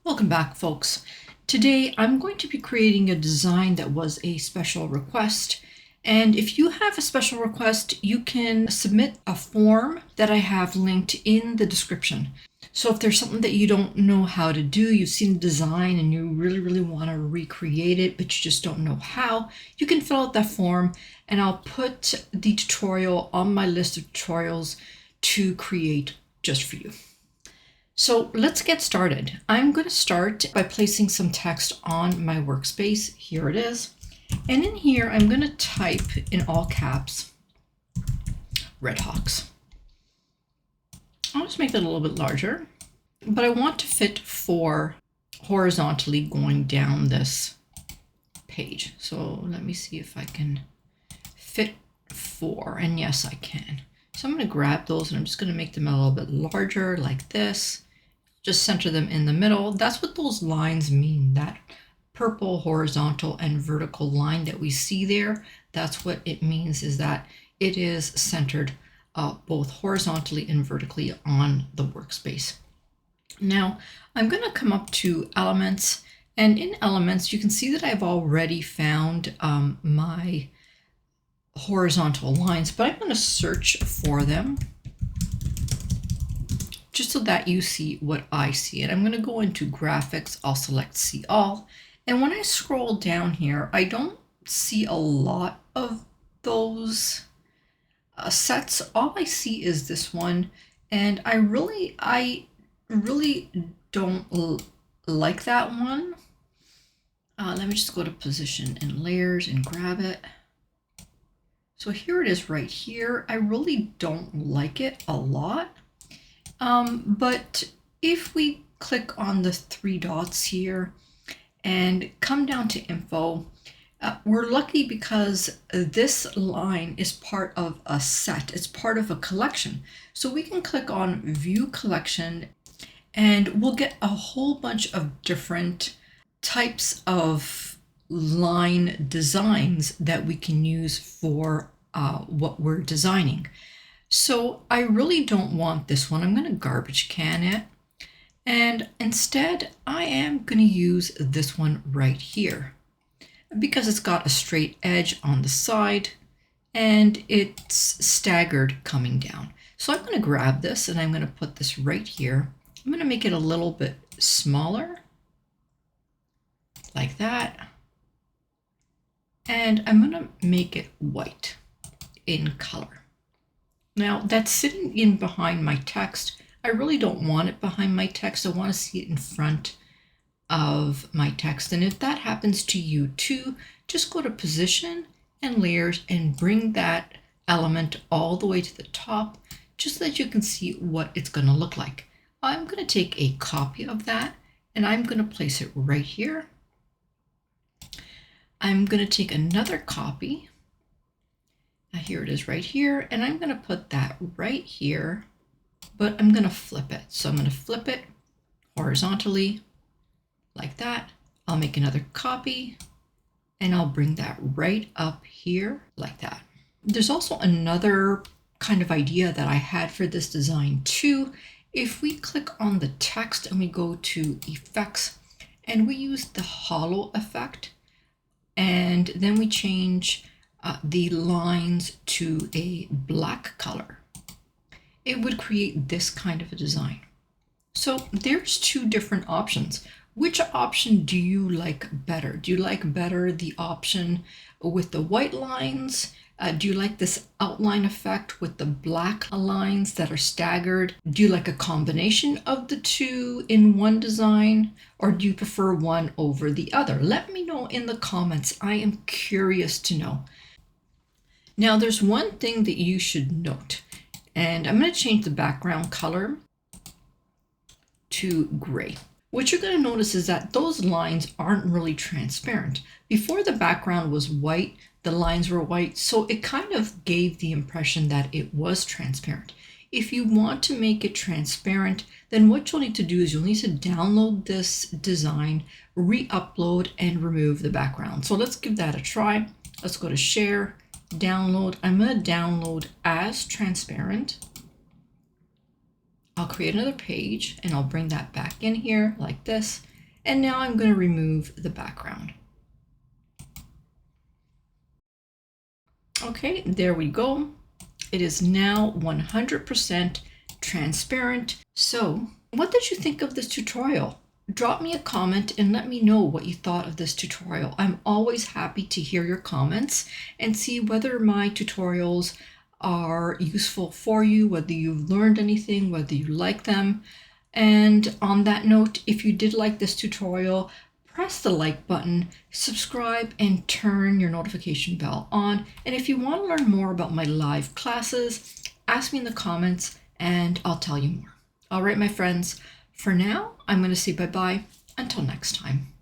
Welcome back, folks. Today I'm going to be creating a design that was a special request. And if you have a special request, you can submit a form that I have linked in the description. So if there's something that you don't know how to do, you've seen the design and you really want to recreate it, but you just don't know how, you can fill out that form and I'll put the tutorial on my list of tutorials to create just for you. So let's get started. I'm going to start by placing some text on my workspace. Here it is. And in here, I'm going to type in all caps, Red Hawks. I'll just make that a little bit larger, but I want to fit 4 horizontally going down this page. So let me see if I can fit 4, and yes, I can. So I'm going to grab those and I'm just going to make them a little bit larger like this. Just center them in the middle. That's what those lines mean. That purple horizontal and vertical line that we see there, that's what it means, is that it is centered both horizontally and vertically on the workspace. Now I'm going to come up to Elements, and in Elements you can see that I've already found my horizontal lines, but I'm going to search for them just so that you see what I see. And I'm going to go into Graphics, I'll select See All. And when I scroll down here, I don't see a lot of those sets. All I see is this one. And I really don't like that one. Let me just go to Position and Layers and grab it. So here it is right here. I really don't like it a lot. But if we click on the 3 dots here and come down to Info, we're lucky because this line is part of a set. It's part of a collection. So we can click on View Collection and we'll get a whole bunch of different types of line designs that we can use for what we're designing. So I really don't want this one. I'm going to garbage can it. And instead, I am going to use this one right here because it's got a straight edge on the side and it's staggered coming down. So I'm going to grab this and I'm going to put this right here. I'm going to make it a little bit smaller, like that. And I'm going to make it white in color. Now that's sitting in behind my text. I really don't want it behind my text. I want to see it in front of my text. And if that happens to you too, just go to Position and Layers and bring that element all the way to the top, just so that you can see what it's going to look like. I'm going to take a copy of that and I'm going to place it right here. I'm going to take another copy. Here it is right here, and I'm going to put that right here, but I'm going to flip it. So I'm going to flip it horizontally like that. I'll make another copy and I'll bring that right up here like that. There's also another kind of idea that I had for this design too. If we click on the text and we go to Effects and we use the hollow effect, and then we change the lines to a black color, it would create this kind of a design. So there's 2 different options. Which option do you like better? Do you like better the option with the white lines? Do you like this outline effect with the black lines that are staggered? Do you like a combination of the 2 in one design? Or do you prefer one over the other? Let me know in the comments. I am curious to know. Now there's one thing that you should note, and I'm going to change the background color to gray. What you're going to notice is that those lines aren't really transparent. Before the background was white, the lines were white, so it kind of gave the impression that it was transparent. If you want to make it transparent, then what you'll need to do is you'll need to download this design, re-upload, and remove the background. So let's give that a try. Let's go to Share, Download. I'm going to download as transparent. I'll create another page and I'll bring that back in here like this. And now I'm going to remove the background. Okay, there we go. It is now 100% transparent. So, what did you think of this tutorial? Drop me a comment and let me know what you thought of this tutorial. I'm always happy to hear your comments and see whether my tutorials are useful for you, whether you've learned anything, whether you like them. And on that note, if you did like this tutorial, press the like button, subscribe, and turn your notification bell on. And if you want to learn more about my live classes, ask me in the comments and I'll tell you more. All right, my friends, for now, I'm going to say bye-bye until next time.